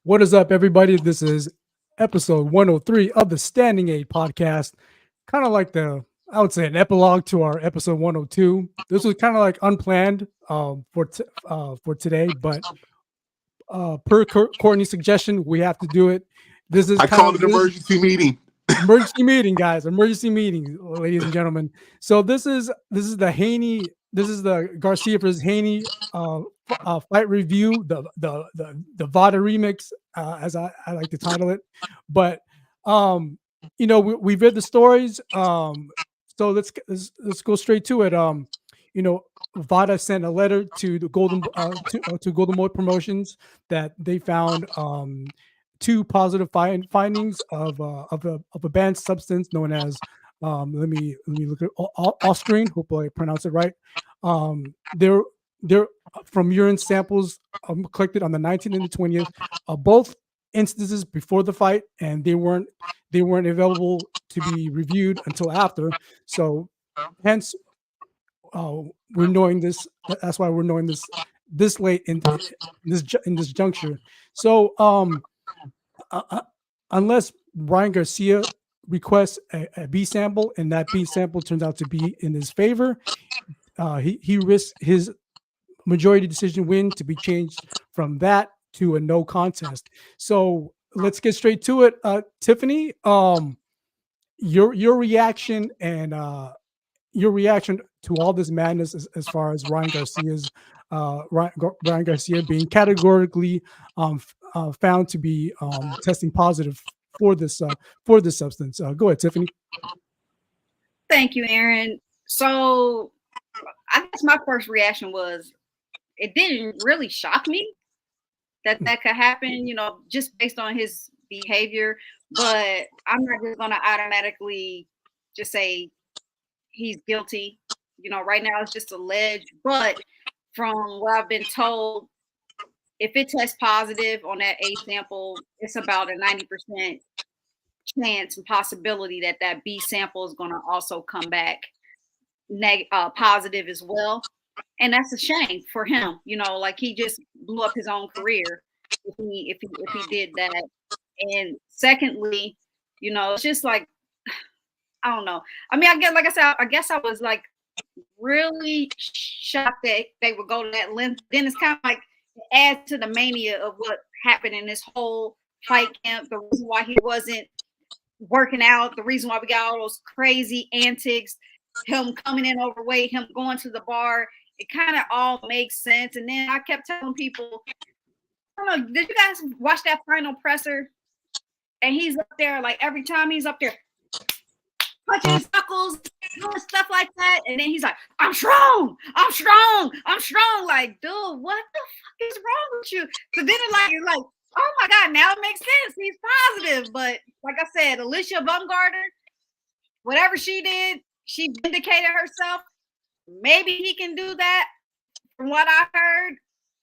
What is up, everybody? This is episode 103 of the Standing Aid podcast. Kind of like I would say, an epilogue to our episode 102. This was kind of like unplanned for today, but per Courtney's suggestion, we have to do it. This is I called it an emergency meeting. Emergency meeting, guys. Emergency meeting, ladies and gentlemen. So this is the Haney. This is the Garcia versus Haney fight review. The VADA remix, as I like to title it. But we've read the stories. So let's go straight to it. VADA sent a letter to the Golden Boy Promotions that they found two positive findings of a banned substance known as let me look at Ostarine. Hopefully I pronounce it right. They're from urine samples collected on the 19th and the 20th, both instances before the fight, and they weren't available to be reviewed until after. So hence we're knowing this. That's why we're knowing this late in this juncture. So unless Ryan Garcia requests a B sample and that B sample turns out to be in his favor, he risks his majority decision win to be changed from that to a no contest. So let's get straight to it. Tiffany, your reaction and your reaction to all this madness as far as Ryan Garcia being categorically found to be testing positive for this substance. Go ahead, Tiffany. Thank you, Aaron. So I guess my first reaction was it didn't really shock me that could happen, just based on his behavior. But I'm not just going to automatically just say he's guilty. Right now it's just alleged. But from what I've been told, if it tests positive on that A sample, it's about a 90% chance and possibility that B sample is going to also come back positive as well. And that's a shame for him. Like he just blew up his own career if he did that. And secondly, it's just like, I don't know. I mean, I guess I was like really shocked that they would go to that length. Then it's kind of like add to the mania of what happened in this whole fight camp, the reason why he wasn't working out, the reason why we got all those crazy antics, him coming in overweight, him going to the bar. It kind of all makes sense. And then I kept telling people, I don't know, did you guys watch that final presser? And he's up there, like every time he's up there punching his knuckles, doing stuff like that. And then he's like, I'm strong. Like, dude, what the fuck is wrong with you? So then it's like, oh my God, now it makes sense. He's positive. But like I said, Alicia Baumgartner, whatever she did, she vindicated herself. Maybe he can do that. From what I heard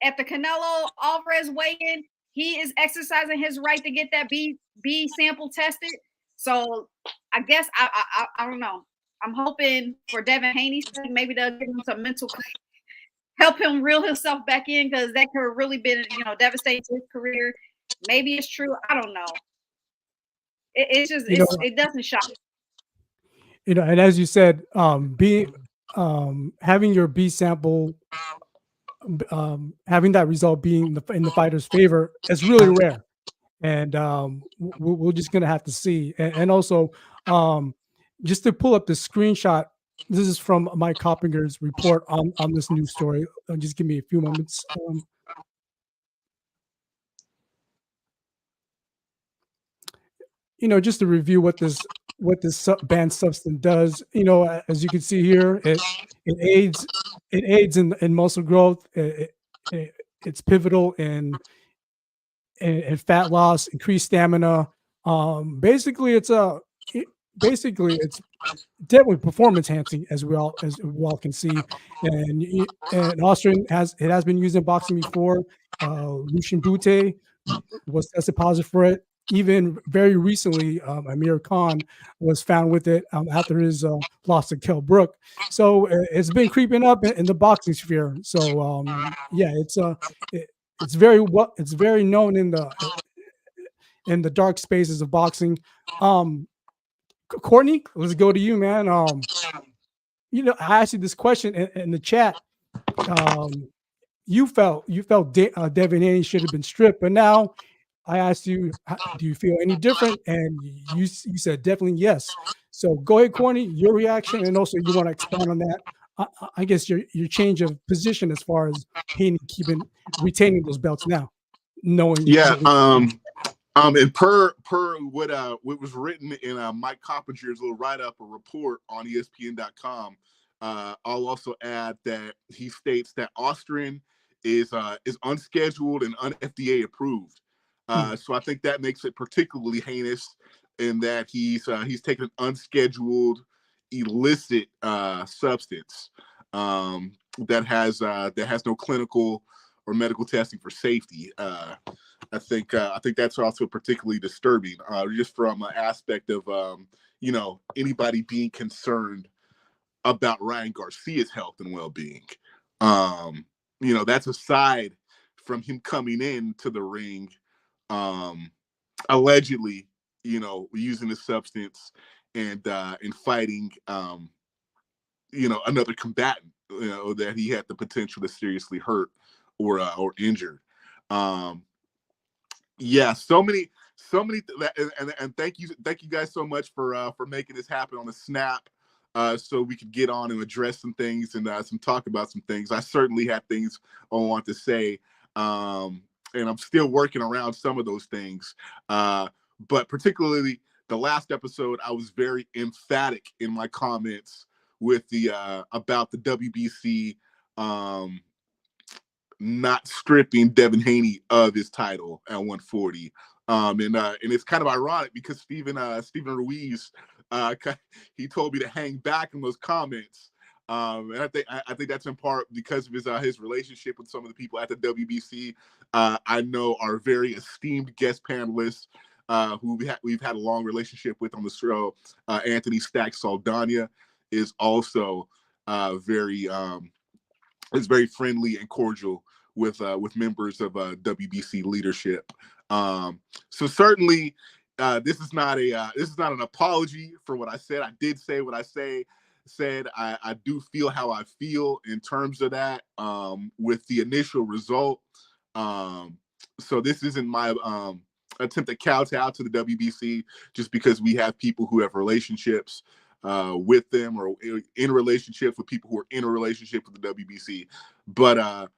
at the Canelo Alvarez weigh-in, he is exercising his right to get that B sample tested. So I guess I don't know. I'm hoping for Devin Haney, maybe they'll give him some mental, help him reel himself back in, because that could have really been, devastating to his career. Maybe it's true. I don't know. It doesn't shock me. And as you said, having your B sample, having that result being in the fighter's favor is really rare, and we're just gonna have to see. And also, just to pull up the screenshot, this is from Mike Coppinger's report on this news story. Just give me a few moments. Just to review what this banned substance does. As you can see here, it aids in muscle growth. It's pivotal in fat loss, increased stamina. Basically, it's definitely performance enhancing, as we all can see. And Ostarine has been used in boxing before. Lucien Bute was tested positive for it. Even very recently, Amir Khan was found with it after his loss to Kell Brook. So it's been creeping up in the boxing sphere. So yeah, it's very known in the in the dark spaces of boxing. Courtney, let's go to you, man. I asked you this question in the chat. You felt Devin Haney should have been stripped, but now I asked you, do you feel any different? And you said definitely yes. So go ahead, Courtney, your reaction, and also you want to expound on that. I guess your change of position as far as Haney retaining those belts now, knowing Yeah. what And per what was written in Mike Coppinger's little write-up or report on ESPN.com, I'll also add that he states that Ostarine is unscheduled and un-FDA approved. So I think that makes it particularly heinous in that he's taken an unscheduled illicit substance that has no clinical or medical testing for safety. I think that's also particularly disturbing, just from an aspect of anybody being concerned about Ryan Garcia's health and well-being. That's aside from him coming into the ring, allegedly, using the substance and fighting, another combatant, that he had the potential to seriously hurt or injure. Yeah, so many, and thank you guys so much for making this happen on the snap, so we could get on and address some things and talk about some things. I certainly had things I want to say, and I'm still working around some of those things. But particularly the last episode, I was very emphatic in my comments with the about the WBC not stripping Devin Haney of his title at 140. And it's kind of ironic because Steven Ruiz, he told me to hang back in those comments. And I think that's in part because of his relationship with some of the people at the WBC. I know are very esteemed guest panelists who we've had a long relationship with on the show. Anthony Stack Saldana is also very friendly and cordial with members of WBC leadership. So certainly, this is not an apology for what I said. I did say what I said. I do feel how I feel in terms of that with the initial result. So this isn't my attempt to kowtow out to the WBC just because we have people who have relationships with them or in relationships with people who are in a relationship with the WBC. But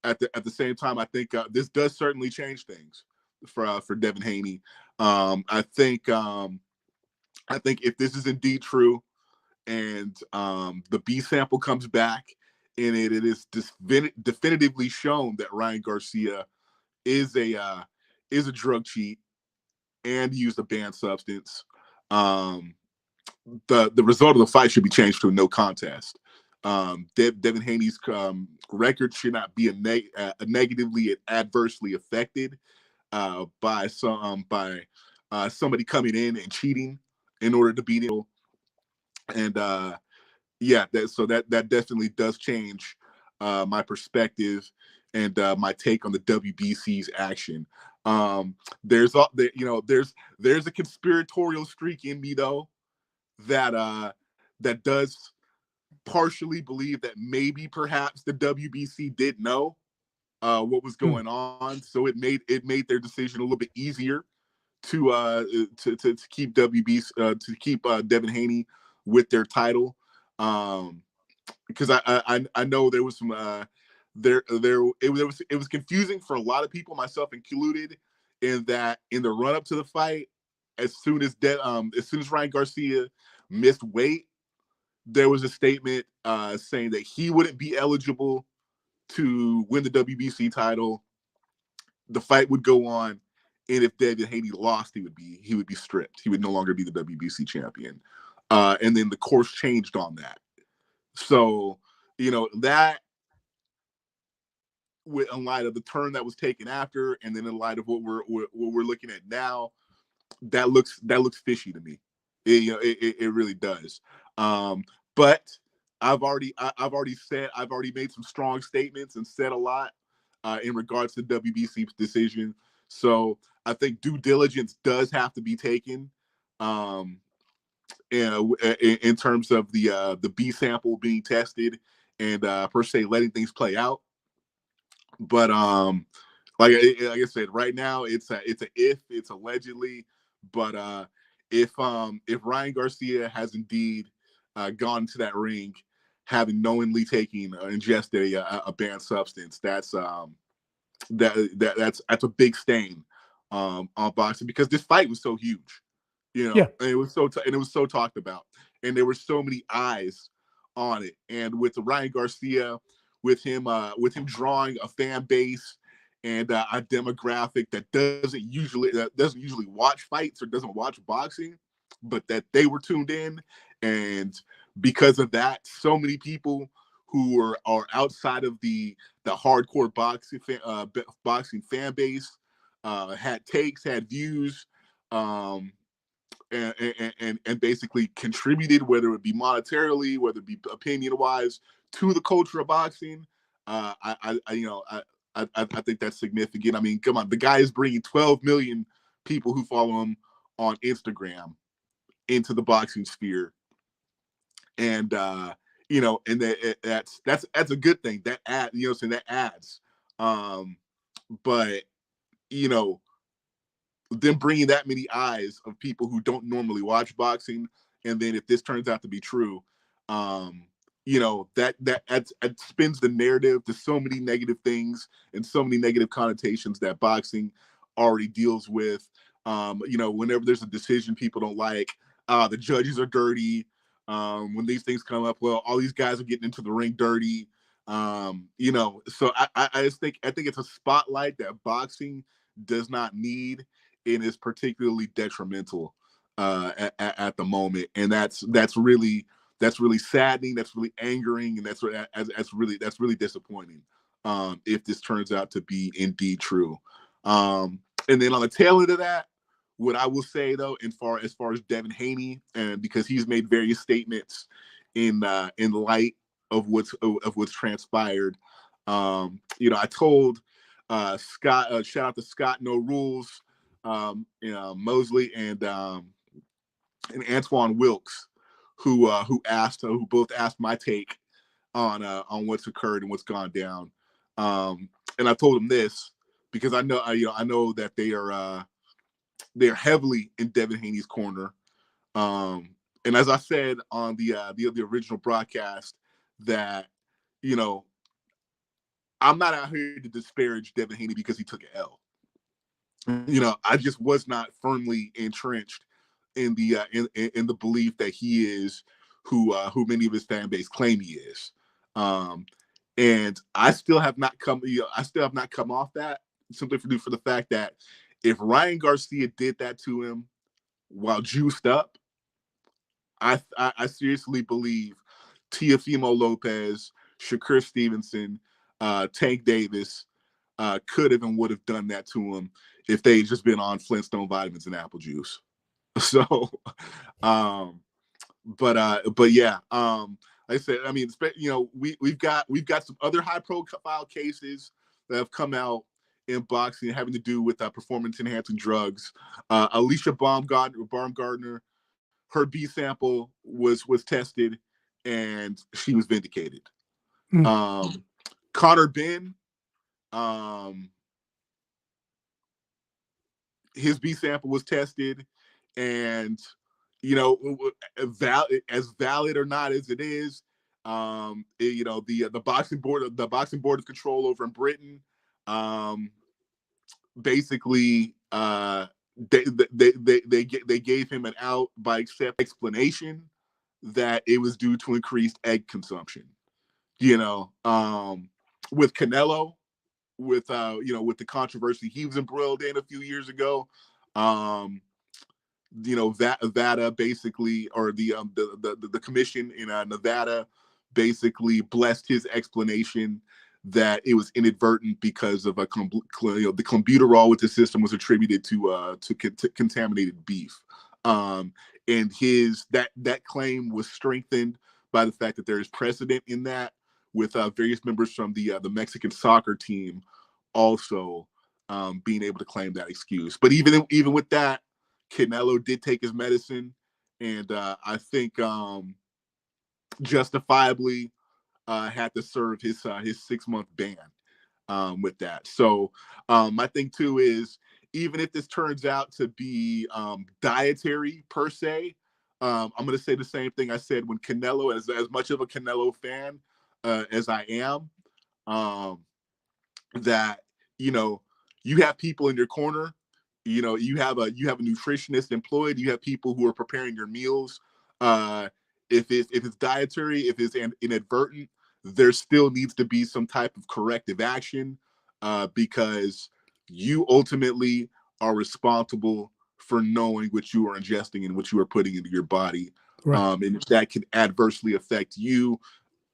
at the same time, I think this does certainly change things for Devin Haney. I think if this is indeed true and the B sample comes back and it is definitively shown that Ryan Garcia is a drug cheat and used a banned substance, the result of the fight should be changed to a no contest. Devin Haney's record should not be negatively and adversely affected by somebody coming in and cheating in order to beat him. And that definitely does change my perspective and my take on the WBC's action. There's a conspiratorial streak in me though that does partially believe that maybe perhaps the WBC did know what was going on, so it made their decision a little bit easier to keep Devin Haney with their title, because I know there was some it was confusing for a lot of people, myself included, in that in the run up to the fight, as soon as Ryan Garcia missed weight, there was a statement saying that he wouldn't be eligible to win the WBC title. The fight would go on, and if Devin Haney lost, he would be stripped. He would no longer be the WBC champion. And then the course changed on that. So, that, in light of the turn that was taken after, and then in light of what we're looking at now, that looks fishy to me. It really does. But I've already made some strong statements and said a lot in regards to WBC's decision. So I think due diligence does have to be taken in terms of the B sample being tested and per se letting things play out. But like I said, right now it's it's allegedly, but if Ryan Garcia has indeed gone into that ring, having knowingly ingested a banned substance, that's that's a big stain on boxing, because this fight was so huge, you know, Yeah. and it was so talked about, and there were so many eyes on it. And with Ryan Garcia, with him drawing a fan base and a demographic that doesn't usually watch fights or doesn't watch boxing, but that they were tuned in, and because of that, so many people who are outside of the hardcore boxing fan base had takes, had views, um, and basically contributed, whether it be monetarily, whether it be opinion wise, to the culture of boxing. I think that's significant. I mean, come on, the guy is bringing 12 million people who follow him on Instagram into the boxing sphere, and and that's a good thing. That that adds. But you know, them bringing that many eyes of people who don't normally watch boxing, and then if this turns out to be true, that spins the narrative to so many negative things and so many negative connotations that boxing already deals with. Whenever there's a decision people don't like, the judges are dirty. When these things come up, well, all these guys are getting into the ring dirty. So I just think it's a spotlight that boxing does not need, and is particularly detrimental at the moment, and that's really saddening, that's really angering, and that's really disappointing if this turns out to be indeed true. And then on the tail end of that, what I will say though, as far as Devin Haney, and because he's made various statements in light of what's transpired, I told Scott, shout out to Scott No Rules, Mosley and Antoine Wilkes, who both asked my take on what's occurred and what's gone down. And I told them this because I know that they're heavily in Devin Haney's corner. And as I said on the original broadcast, that I'm not out here to disparage Devin Haney because he took an L. I just was not firmly entrenched in the belief that he is who many of his fan base claim he is. And I still have not come off that, simply for the fact that if Ryan Garcia did that to him while juiced up, I seriously believe Teofimo Lopez, Shakur Stevenson, Tank Davis could have and would have done that to him if they had just been on Flintstone vitamins and apple juice. So, but yeah, like I said, I mean, we've got some other high profile cases that have come out in boxing having to do with performance enhancing drugs. Alicia Baumgardner, her B sample was tested, and she was vindicated. Connor Ben, his B sample was tested, and as valid or not as it is, the boxing board of control over in Britain, basically they gave him an out by explanation that it was due to increased egg consumption. With Canelo, with the controversy he was embroiled in a few years ago, VADA basically, or the commission in Nevada basically blessed his explanation that it was inadvertent because of the clenbuterol with the system was attributed to contaminated beef. And that claim was strengthened by the fact that there is precedent in that, with various members from the Mexican soccer team also being able to claim that excuse. But even with that, Canelo did take his medicine, and I think justifiably had to serve his 6-month ban with that. So my thing too is, even if this turns out to be dietary per se, I'm going to say the same thing I said when Canelo, as much of a Canelo fan as I am, that, you know, you have people in your corner, you know, you have a nutritionist employed, you have people who are preparing your meals. If it's dietary, if it's inadvertent, there still needs to be some type of corrective action, because you ultimately are responsible for knowing what you are ingesting and what you are putting into your body. Right. And if that can adversely affect you,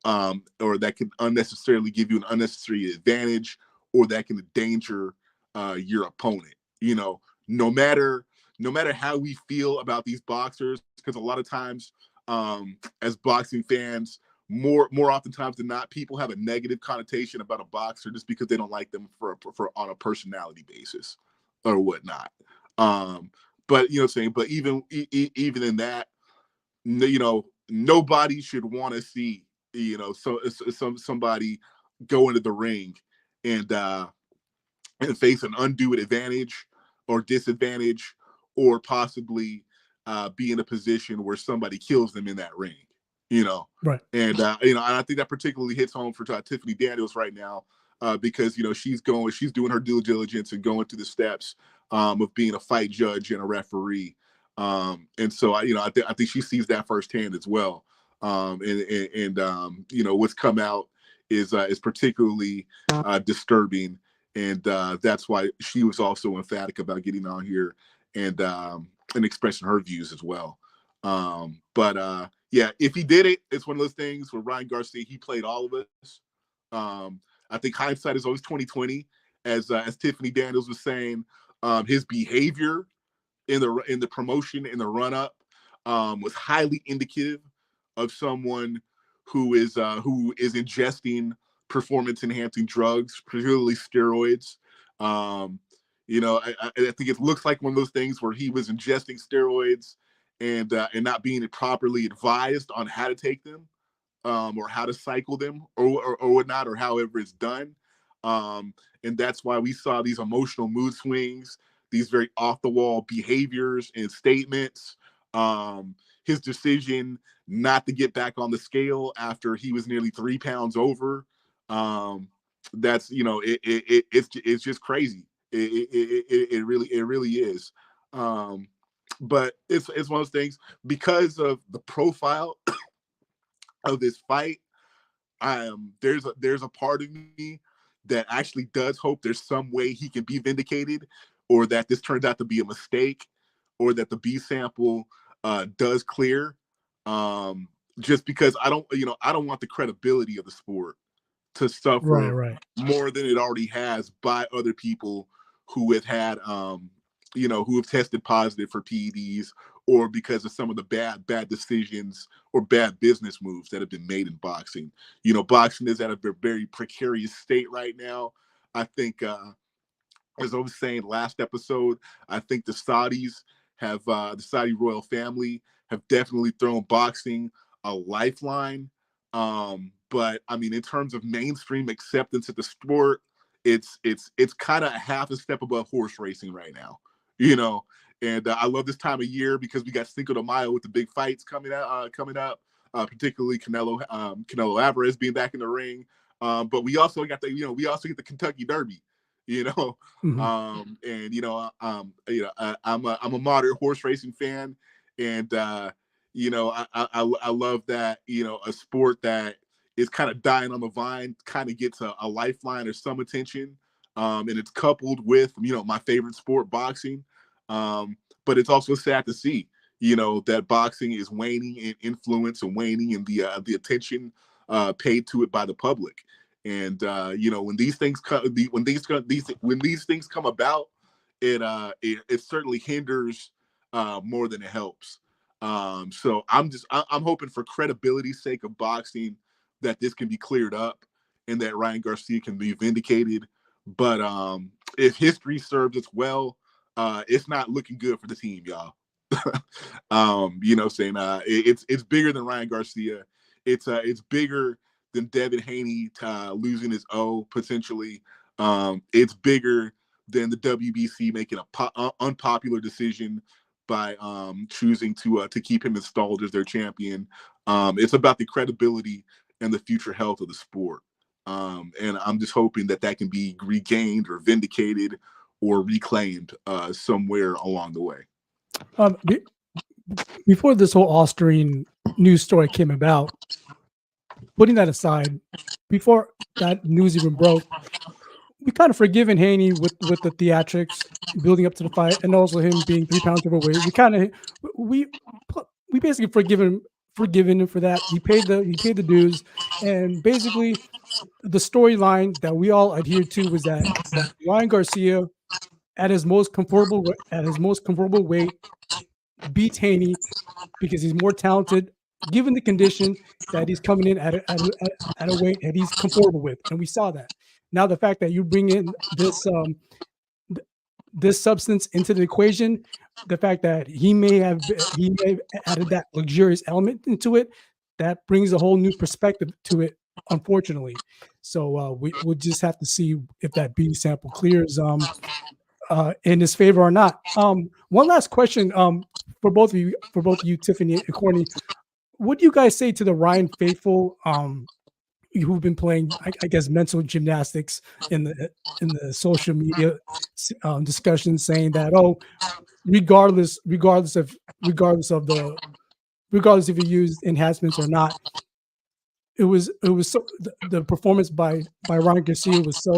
or that can unnecessarily give you an unnecessary advantage, or that can endanger your opponent. You know, no matter how we feel about these boxers, because a lot of times, as boxing fans, more oftentimes than not, people have a negative connotation about a boxer just because they don't like them for on a personality basis or whatnot. But you know what I'm saying. But even in that, you know, nobody should want to see, you know, somebody go into the ring and face an undue advantage or disadvantage, or possibly be in a position where somebody kills them in that ring, you know. Right. And you know, and I think that particularly hits home for Tiffany Daniels right now, because you know she's doing her due diligence and going through the steps of being a fight judge and a referee. And so I think she sees that firsthand as well. And you know, what's come out is particularly disturbing, and that's why she was also emphatic about getting on here and expressing her views as well. But yeah, if he did it, it's one of those things where Ryan Garcia, he played all of us. I think hindsight is always 20/20, as Tiffany Daniels was saying. His behavior in the promotion, in the run up, was highly indicative of someone who is ingesting performance enhancing drugs, particularly steroids. You know, I think it looks like one of those things where he was ingesting steroids and not being properly advised on how to take them, or how to cycle them, or whatnot, or however it's done. And that's why we saw these emotional mood swings, these very off the wall behaviors and statements. His decision not to get back on the scale after he was nearly 3 pounds over. That's, you know, it's just crazy. It really is. But it's one of those things, because of the profile of this fight. There's a part of me that actually does hope there's some way he can be vindicated, or that this turns out to be a mistake, or that the B sample does clear. Just because I don't want the credibility of the sport to Right. suffer Right. more than it already has by other people who have had who have tested positive for PEDs, or because of some of the bad decisions or bad business moves that have been made in boxing. You know, boxing is at a very precarious state right now. I think, as I was saying last episode, I think the Saudis have the Saudi royal family have definitely thrown boxing a lifeline. But I mean, in terms of mainstream acceptance of the sport, it's kind of half a step above horse racing right now, you know. And I love this time of year because we got Cinco de Mayo with the big fights coming up, particularly Canelo Alvarez being back in the ring. But we also got the Kentucky Derby, you know. Mhm. And I'm a moderate horse racing fan, and I love that, you know, a sport that is kind of dying on the vine kind of gets a lifeline or some attention, and it's coupled with, you know, my favorite sport, boxing. But it's also sad to see, you know, that boxing is waning in influence and waning in the attention paid to it by the public. And you know, when these things come about, it certainly hinders more than it helps. So I'm hoping, for credibility's sake of boxing, that this can be cleared up and that Ryan Garcia can be vindicated. But if history serves us well, it's not looking good for the team, y'all. You know, saying it's bigger than Ryan Garcia. It's bigger than Devin Haney losing his O potentially. It's bigger than the WBC making a unpopular decision by choosing to keep him installed as their champion. It's about the credibility and the future health of the sport. And I'm just hoping that can be regained or vindicated or reclaimed somewhere along the way. Before this whole Ostarine news story came about, putting that aside, before that news even broke, we kind of forgiven Haney with the theatrics building up to the fight, and also him being 3 pounds overweight. We basically forgiven him for that. He paid the dues, and basically the storyline that we all adhered to was that Ryan Garcia, at his most comfortable weight, beats Haney because he's more talented, given the condition that he's coming in at a weight that he's comfortable with, and we saw that. Now the fact that you bring in this substance into the equation, the fact that he may have added that luxurious element into it, that brings a whole new perspective to it, unfortunately. So we'll just have to see if that B sample clears in his favor or not. One last question for both of you, Tiffany and Courtney. What do you guys say to the Ryan faithful who've been playing, I guess, mental gymnastics in the social media discussions, saying that, oh, regardless if you used enhancements or not, it was so the performance by Ryan Garcia was so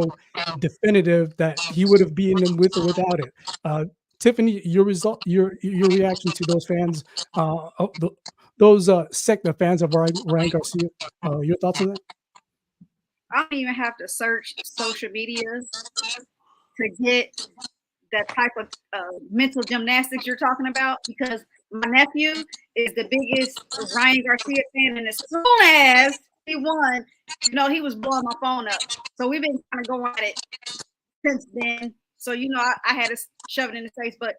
definitive that he would have beaten him with or without it. Tiffany, your reaction to those fans, those sect of fans of Ryan Garcia, your thoughts on that? I don't even have to search social media to get that type of mental gymnastics you're talking about, because my nephew is the biggest Ryan Garcia fan, and as soon as he won, you know, he was blowing my phone up. So we've been kind of going at it since then. So, you know, I had to shove it in his face, but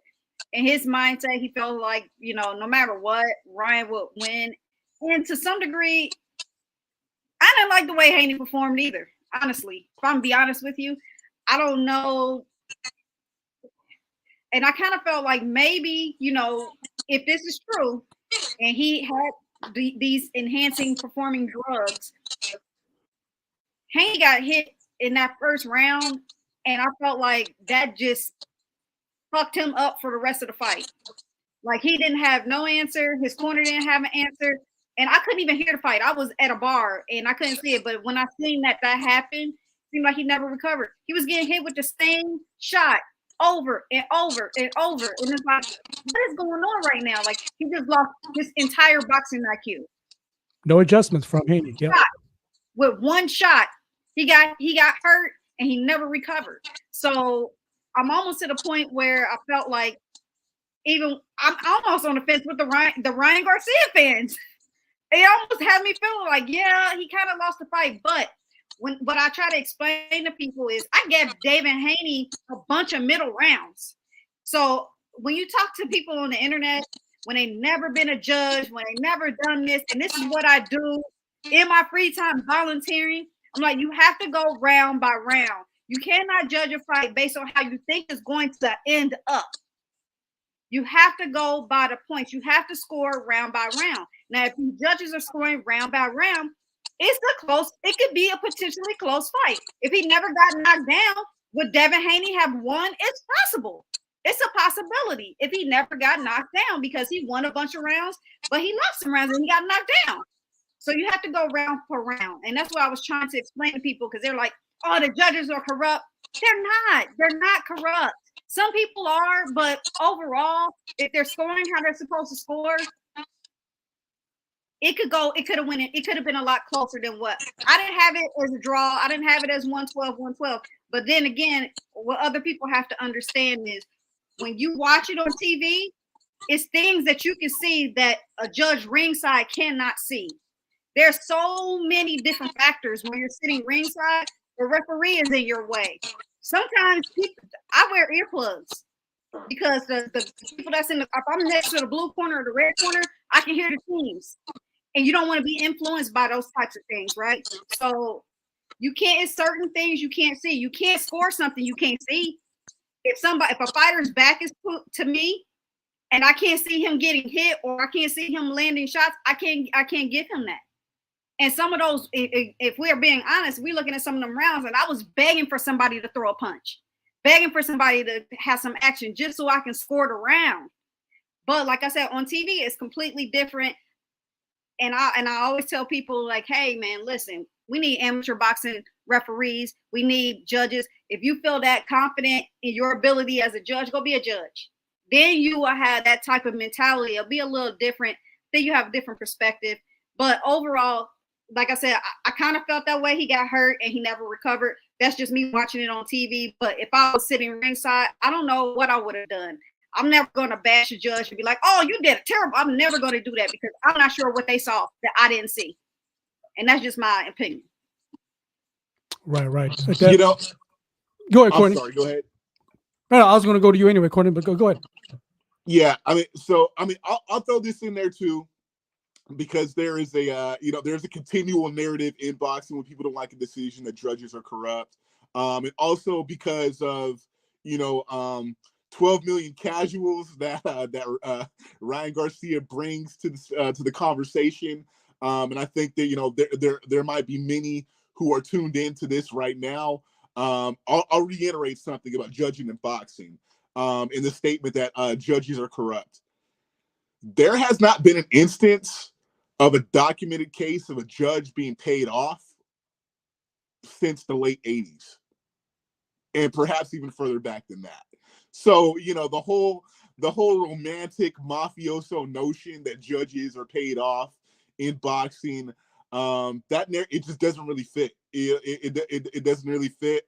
in his mindset, he felt like, you know, no matter what, Ryan would win. And to some degree, I didn't like the way Haney performed either, honestly. If I'm gonna be honest with you, I don't know. And I kind of felt like maybe, you know, if this is true and he had these enhancing performing drugs, Haney got hit in that first round, and I felt like that just fucked him up for the rest of the fight. Like, he didn't have no answer. His corner didn't have an answer. And I couldn't even hear the fight. I was at a bar and I couldn't see it. But when I seen that happened, it seemed like he never recovered. He was getting hit with the same shot over and over and over. And it's like, what is going on right now? Like, he just lost his entire boxing IQ. No adjustments from Haney. Yeah. With one shot, he got hurt and he never recovered. So I'm almost to the point where I felt like I'm almost on the fence with the Ryan Garcia fans. It almost had me feeling like, yeah, he kind of lost the fight. But what I try to explain to people is I gave Devin Haney a bunch of middle rounds. So when you talk to people on the internet, when they never been a judge, when they never done this, and this is what I do in my free time volunteering, I'm like, you have to go round by round. You cannot judge a fight based on how you think it's going to end up. You have to go by the points. You have to score round by round. Now, if the judges are scoring round by round, it could be a potentially close fight. If he never got knocked down, would Devin Haney have won? It's possible. It's a possibility if he never got knocked down, because he won a bunch of rounds, but he lost some rounds and he got knocked down. So you have to go round for round. And that's what I was trying to explain to people, because they're like, oh, the judges are corrupt. They're not. They're not corrupt. Some people are, but overall, if they're scoring how they're supposed to score, it could have been a lot closer than what. I didn't have it as a draw. I didn't have it as 112. But then again, what other people have to understand is when you watch it on TV, it's things that you can see that a judge ringside cannot see. There's so many different factors when you're sitting ringside. The referee is in your way. sometimes I wear earplugs because the people that's if I'm next to the blue corner or the red corner, I can hear the teams. And you don't want to be influenced by those types of things, right? So you can't, it's certain things you can't see. You can't score something you can't see. If a fighter's back is put to me and I can't see him getting hit or I can't see him landing shots, I can't give him that. And some of those, if we're being honest, we're looking at some of them rounds and I was begging for somebody to throw a punch, begging for somebody to have some action just so I can score the round. But like I said, on TV, it's completely different. And I always tell people like, hey man, listen, we need amateur boxing referees. We need judges. If you feel that confident in your ability as a judge, go be a judge. Then you will have that type of mentality. It'll be a little different. Then you have a different perspective. But overall, like I said, I kind of felt that way. He got hurt and he never recovered. That's just me watching it on TV. But if I was sitting ringside, I don't know what I would have done. I'm never going to bash a judge and be like, oh, you did it terrible. I'm never going to do that because I'm not sure what they saw that I didn't see. And that's just my opinion. Right. You know, go ahead, Courtney. I'm sorry, go ahead. No, I was going to go to you anyway, Courtney, but go ahead. Yeah, I'll throw this in there too, because there is there's a continual narrative in boxing when people don't like a decision that judges are corrupt. And also because of, 12 million casuals that Ryan Garcia brings to the conversation, and I think that there might be many who are tuned into this right now. I'll reiterate something about judging in boxing, in the statement that judges are corrupt. There has not been an instance of a documented case of a judge being paid off since the late 80s, and perhaps even further back than that. So, the whole romantic mafioso notion that judges are paid off in boxing, it just doesn't really fit. It doesn't really fit,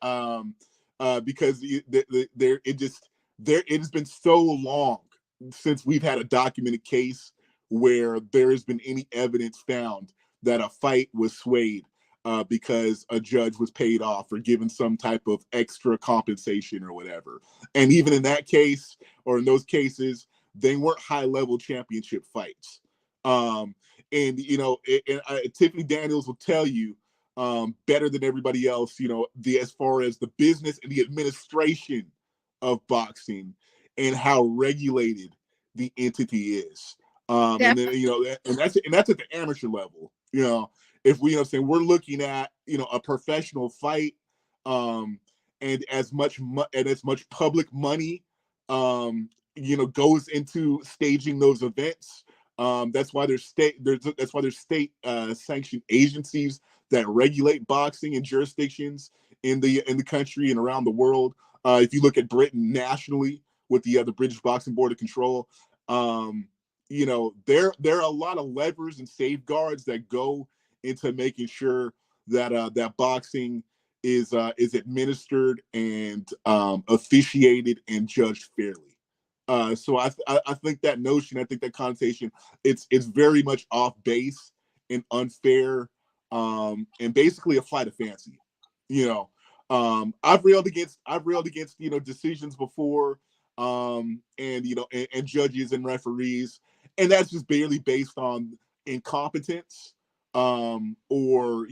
because it has been so long since we've had a documented case where there has been any evidence found that a fight was swayed because a judge was paid off or given some type of extra compensation or whatever. And even in that case, or in those cases, they weren't high-level championship fights. Tiffany Daniels will tell you better than everybody else, as far as the business and the administration of boxing and how regulated the entity is. And then, and that's at the amateur level, if we're looking at, a professional fight, and as much public money, goes into staging those events. That's why there's state sanctioned agencies that regulate boxing in jurisdictions in the country and around the world. If you look at Britain nationally with the British Boxing Board of Control, there are a lot of levers and safeguards that go into making sure that that boxing is administered and officiated and judged fairly. So I think that notion, I think that connotation, it's very much off base and unfair, and basically a flight of fancy. I've railed against decisions before, and judges and referees, and that's just barely based on incompetence, or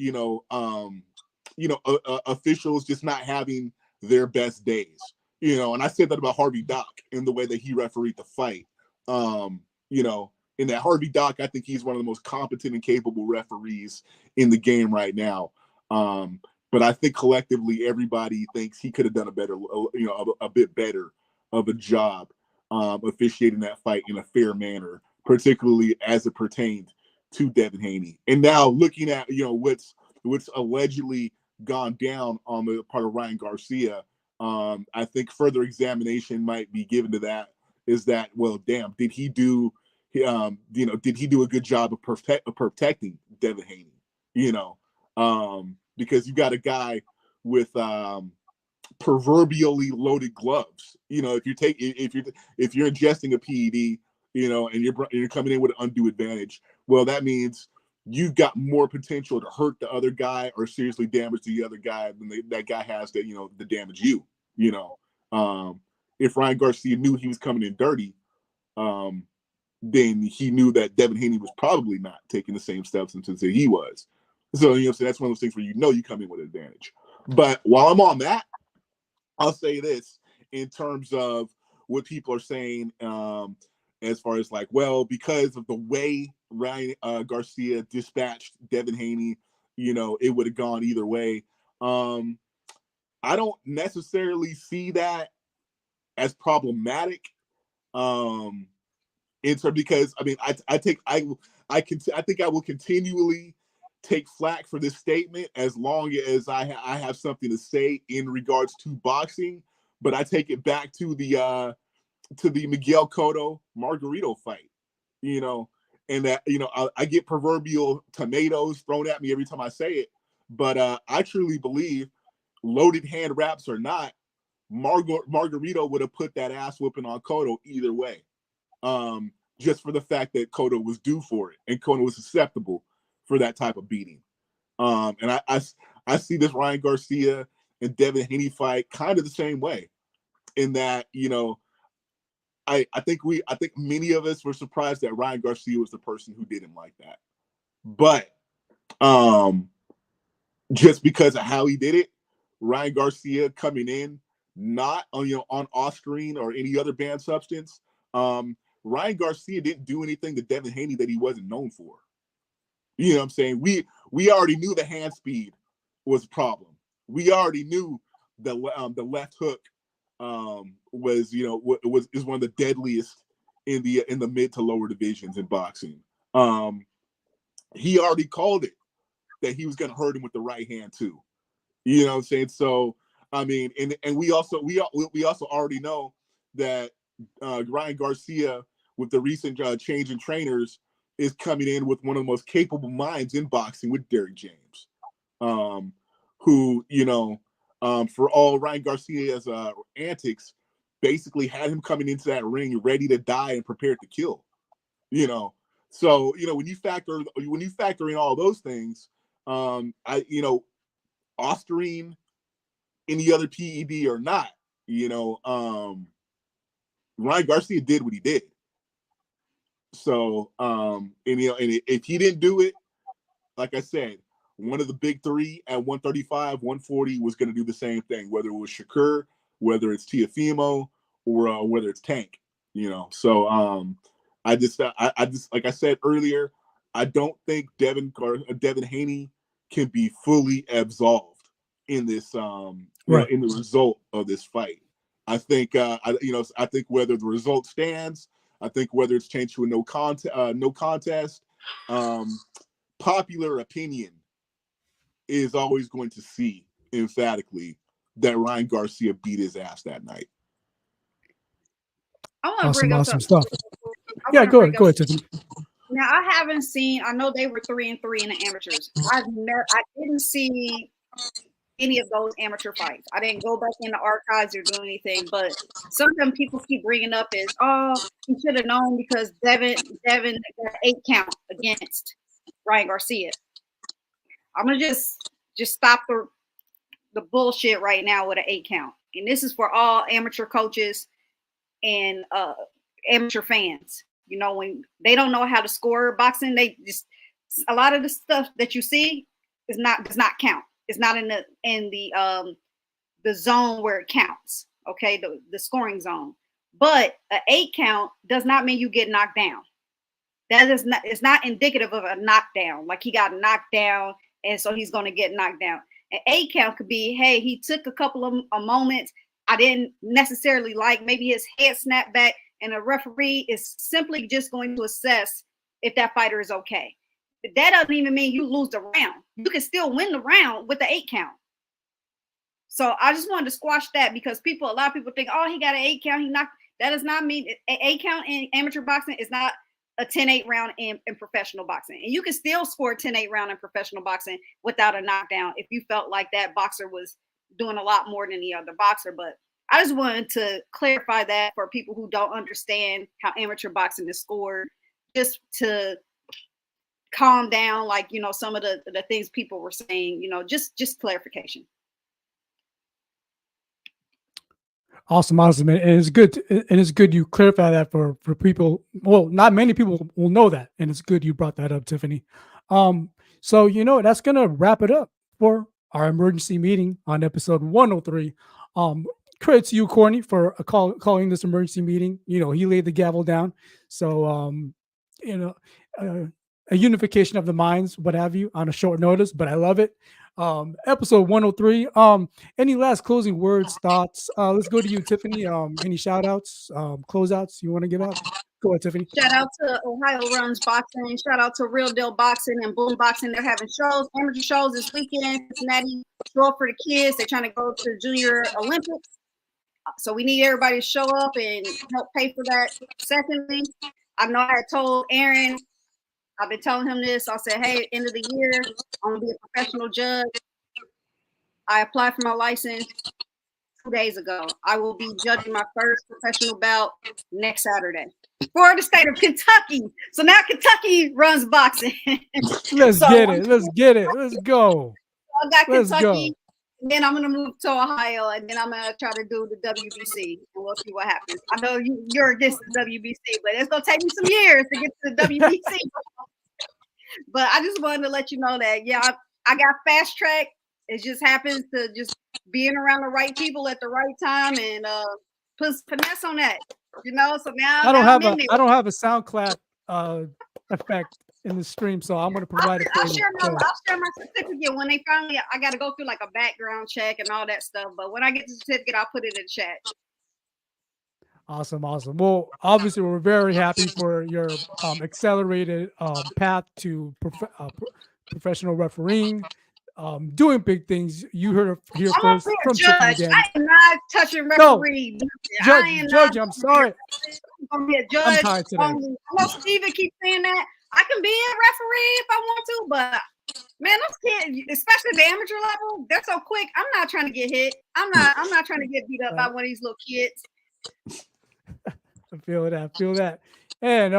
officials just not having their best days. And I said that about Harvey Dock in the way that he refereed the fight. In that Harvey Dock, I think he's one of the most competent and capable referees in the game right now. But I think collectively everybody thinks he could have done a bit better of a job officiating that fight in a fair manner, particularly as it pertained to Devin Haney. And now looking at what's allegedly gone down on the part of Ryan Garcia, I think further examination might be given to that. Is that, well, damn, did he do a good job of protecting Devin Haney? Because you got a guy with proverbially loaded gloves. If you're ingesting a PED, and you're coming in with an undue advantage, well, that means you've got more potential to hurt the other guy or seriously damage the other guy than that guy has to damage you. You know, if Ryan Garcia knew he was coming in dirty, then he knew that Devin Haney was probably not taking the same steps into say he was. So, you know, so that's one of those things where you come in with an advantage. But while I'm on that, I'll say this in terms of what people are saying, as far as like, well, because of the way Ryan Garcia dispatched Devin Haney, you know, it would have gone either way. I don't necessarily see that as problematic. Because I mean, I think I will continually take flack for this statement as long as I have something to say in regards to boxing. But I take it back to the Miguel Cotto Margarito fight, you know, and that, you know, I get proverbial tomatoes thrown at me every time I say it, but I truly believe, loaded hand wraps or not, Margarito would have put that ass whooping on Cotto either way. Just for the fact that Cotto was due for it and Cotto was susceptible for that type of beating. And I see this Ryan Garcia and Devin Haney fight kind of the same way, in that, you know, I think many of us were surprised that Ryan Garcia was the person who did him like that. But just because of how he did it, Ryan Garcia coming in not on, you know, on Ostarine or any other banned substance, Ryan Garcia didn't do anything to Devin Haney that he wasn't known for. You know what I'm saying? We already knew the hand speed was a problem. We already knew the left hook was, you know, is one of the deadliest in the mid to lower divisions in boxing. He already called it that he was going to hurt him with the right hand too. You know what I'm saying? So I mean, and we also already know that Ryan Garcia, with the recent change in trainers, is coming in with one of the most capable minds in boxing with Derrick James, who, you know, for all Ryan Garcia's antics, basically had him coming into that ring ready to die and prepared to kill. You know, so, you know, when you factor in all those things, you know, Ostarine, any other PED or not, you know, Ryan Garcia did what he did. So, and, you know, and if he didn't do it, like I said, one of the big three at 135, 140 was going to do the same thing, whether it was Shakur, whether it's Teofimo, or whether it's Tank, you know. So, I just, like I said earlier, I don't think Devin Haney can be fully absolved in this, Right. in the result of this fight. I think, I think whether the result stands, I think whether it's changed to a no contest, popular opinion is always going to see emphatically that Ryan Garcia beat his ass that night. I want to bring up Awesome something. stuff. Yeah, go ahead, Tiffany. Now, I haven't seen. I know they were 3-3 in the amateurs. I didn't see any of those amateur fights. I didn't go back in the archives or do anything. But something people keep bringing up is, oh, he should have known because Devin got 8 count against Ryan Garcia. I'm gonna just stop the bullshit right now with an 8 count. And this is for all amateur coaches and amateur fans. You know, when they don't know how to score boxing, they just, a lot of the stuff that you see does not count. It's not in the zone where it counts. Okay, the scoring zone. But an 8 count does not mean you get knocked down. That is not, it's not indicative of a knockdown. Like he got knocked down and so he's going to get knocked down. An 8 count could be, hey, he took a couple of moments I didn't necessarily like. Maybe his head snapped back, and a referee is simply just going to assess if that fighter is okay. But that doesn't even mean you lose the round. You can still win the round with the 8 count. So I just wanted to squash that because a lot of people think, oh, he got an 8 count. He knocked. That does not mean an 8 count in amateur boxing is not a 10-8 round in professional boxing. And you can still score a 10-8 round in professional boxing without a knockdown if you felt like that boxer was doing a lot more than the other boxer. But I just wanted to clarify that for people who don't understand how amateur boxing is scored, just to calm down, like, you know, some of the things people were saying, you know, just clarification. Awesome, awesome, and it's good. And it's good you clarify that for people. Well, not many people will know that, and it's good you brought that up, Tiffany. So that's gonna wrap it up for our emergency meeting on episode 103. Credit to you, Courtney, for calling this emergency meeting. He laid the gavel down. So you know, uh, a unification of the minds, what have you, on a short notice, but I love it. Episode 103. Any last closing words, thoughts? Let's go to you, Tiffany. Any shout outs, closeouts you want to give out? Go ahead, Tiffany. Shout out to Ohio Runs Boxing. Shout out to Real Deal Boxing and Boom Boxing. They're having shows, amateur shows this weekend. Cincinnati show up for the kids. They're trying to go to Junior Olympics. So we need everybody to show up and help pay for that. Secondly, I know I had told Aaron, I've been telling him this. I said, hey, end of the year, I'm going to be a professional judge. I applied for my license 2 days ago. I will be judging my first professional bout next Saturday for the state of Kentucky. So now Kentucky runs boxing. Let's get it. Let's get it. Let's go. I got Kentucky. And then I'm going to move to Ohio, and then I'm going to try to do the WBC, and we'll see what happens. I know you're against the WBC, but it's going to take me some years to get to the WBC. But I just wanted to let you know that, yeah, I got fast track. It just happens to just being around the right people at the right time and put finesse on that, So now I don't have a sound clap effect in the stream, so I'm going to provide it. I'll share my certificate when they finally. I got to go through like a background check and all that stuff. But when I get the certificate, I'll put it in chat. Awesome. Well, obviously, we're very happy for your accelerated path to professional refereeing, doing big things. You heard here first from judge. I am not touching referee. No, judge. I'm sorry. I'm gonna be a judge. I'm tired today. I know Steven keeps saying that. I can be a referee if I want to, but man, those kids, especially the amateur level, they're so quick. I'm not trying to get hit. I'm not trying to get beat up by one of these little kids. I feel that. And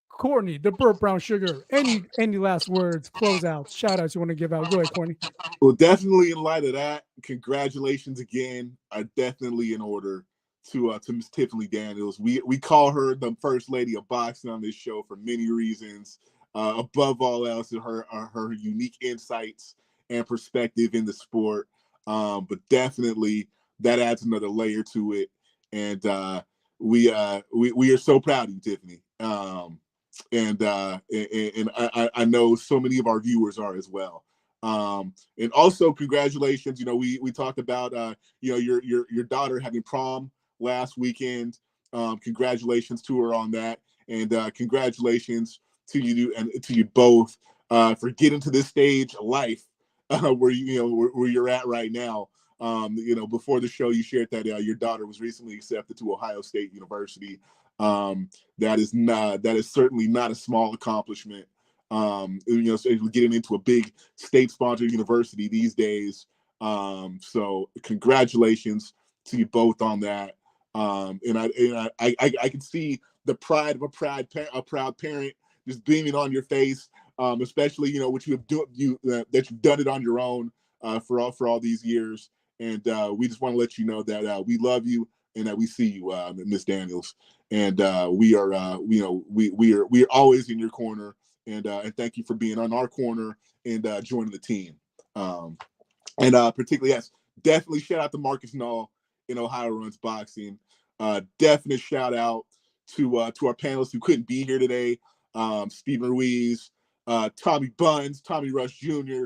Courtney, the Burt Brown Sugar. Any last words, closeouts, shout outs you want to give out? Go ahead, Courtney. Well, definitely in light of that, congratulations again. Are definitely in order to Miss Tiffany Daniels. We call her the first lady of boxing on this show for many reasons. Above all else, her unique insights and perspective in the sport. But definitely that adds another layer to it. And we are so proud of you, Tiffany. And I know so many of our viewers are as well. And also congratulations. We talked about your daughter having prom last weekend. Congratulations to her on that, and congratulations to you and to you both for getting to this stage of life where you're at right now. Before the show, you shared that your daughter was recently accepted to Ohio State University. That is certainly not a small accomplishment. Getting into a big state-sponsored university these days. So congratulations to you both on that. And I can see the pride of a proud parent just beaming on your face, especially what you have that you've done it on your own for all these years. And we just want to let you know that we love you and that we see you, Miss Daniels. And we are always in your corner. And thank you for being on our corner and joining the team. And particularly, yes, definitely shout out to Marcus Null in Ohio Runs Boxing. Definite shout out to our panelists who couldn't be here today. Stephen Ruiz, Tommy Buns, Tommy Rush Jr.,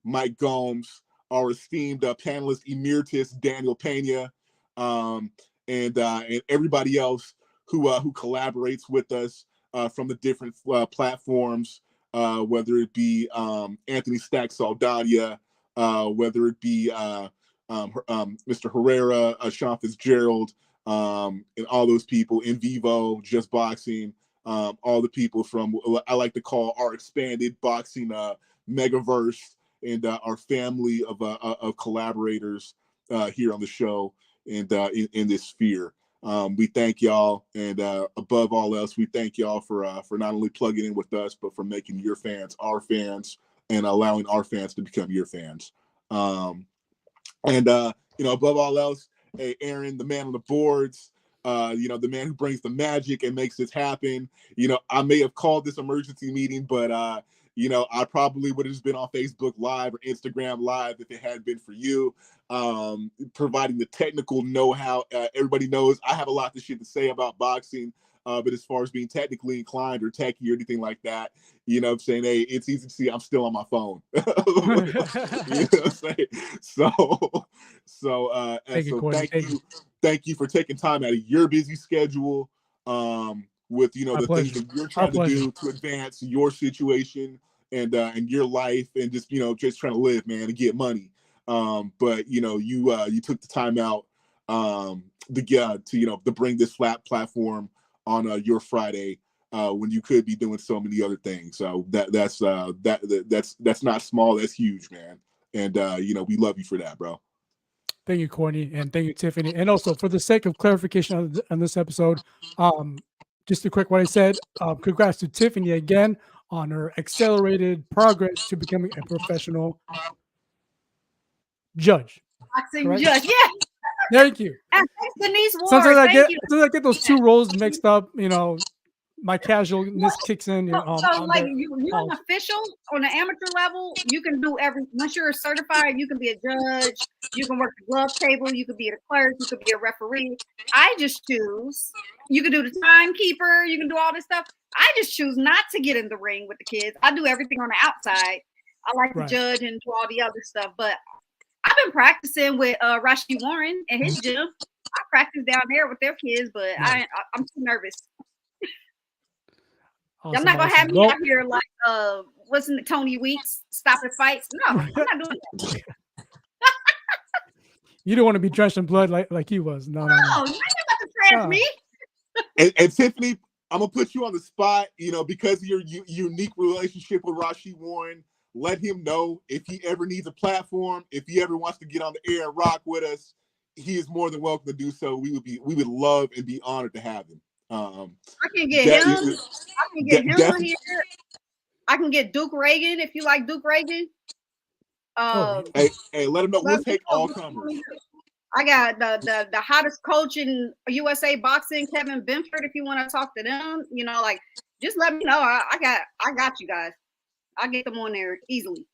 Mike Gomes, our esteemed panelist emeritus Daniel Pena, and everybody else who collaborates with us from the different platforms, whether it be Anthony Stack Saldadia, whether it be Mr. Herrera, Sean Fitzgerald, and all those people, In Vivo, Just Boxing, all the people from, I like to call our expanded boxing megaverse, and our family of collaborators here on the show and in this sphere. We thank y'all, and above all else, we thank y'all for not only plugging in with us, but for making your fans our fans and allowing our fans to become your fans. And above all else, hey, Aaron, the man on the boards, the man who brings the magic and makes this happen. I may have called this emergency meeting, but I probably would have just been on Facebook Live or Instagram Live if it hadn't been for you, providing the technical know-how. Everybody knows I have a lot of shit to say about boxing, but as far as being technically inclined or techie or anything like that, I'm saying, hey, it's easy to see I'm still on my phone. You know what I'm saying? So thank you for taking time out of your busy schedule, with the things that you're trying to do to advance your situation and your life, and just trying to live, man, and get money. But you took the time out to bring this flat platform on your Friday, when you could be doing so many other things. So that's not small, that's huge, man. And we love you for that, bro. Thank you, Courtney, and thank you, Tiffany. And also, for the sake of clarification on this episode, just to correct what I said, congrats to Tiffany again on her accelerated progress to becoming a professional judge. Boxing judge, yeah. Thank you. Denise Ward, sometimes I get those two roles mixed up. My casualness kicks in. You're an official on the amateur level. You can do once you're certified, you can be a judge. You can work the glove table. You could be a clerk. You could be a referee. I just choose. You can do the timekeeper. You can do all this stuff. I just choose not to get in the ring with the kids. I do everything on the outside. I like to judge and do all the other stuff. But I've been practicing with Rashid Warren at his gym. I practice down there with their kids, but I'm too nervous. Awesome, I'm not gonna have me out here like wasn't it Tony Weeks stopping fights? No, I'm not doing that. You don't want to be drenched in blood like he was. No. You're not about to trash me. And Tiffany, I'm gonna put you on the spot. Because of your unique relationship with Rashid Warren, let him know if he ever needs a platform, if he ever wants to get on the air and rock with us, he is more than welcome to do so. We would love and be honored to have him. I can get him. I can get him on here. I can get Duke Reagan if you like Duke Reagan. Hey, let him know. We'll take all comers. I got the hottest coach in USA boxing, Kevin Benford. If you want to talk to them, just let me know. I got you guys. I'll get them on there easily.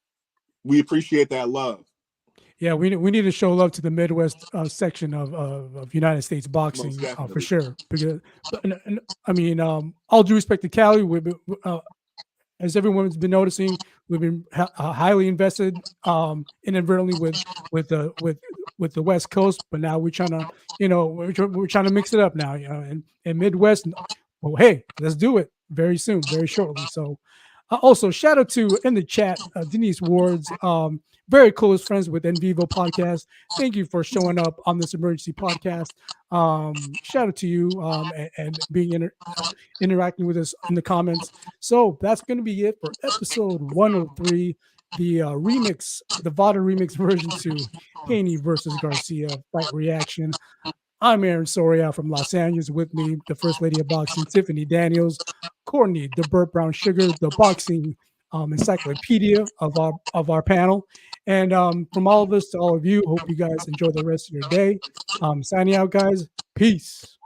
We appreciate that love. Yeah, we need to show love to the Midwest section of United States boxing for sure. Because all due respect to Cali, as everyone's been noticing, we've been highly invested inadvertently with the West Coast, but now we're trying to we're trying to mix it up now. And Midwest. Well, hey, let's do it very soon, very shortly. So. Also, shout out to in the chat, Denise Ward's very close friends with NVivo podcast. Thank you for showing up on this emergency podcast. Shout out to you and being interacting with us in the comments. So that's going to be it for episode 103, the remix, the VADA remix version to Haney versus Garcia fight reaction. I'm Aaron Soria from Los Angeles. With me, the First Lady of Boxing, Tiffany Daniels, Courtney, the Burt Brown Sugar, the boxing encyclopedia of our panel. And from all of us to all of you, hope you guys enjoy the rest of your day. Signing out, guys. Peace.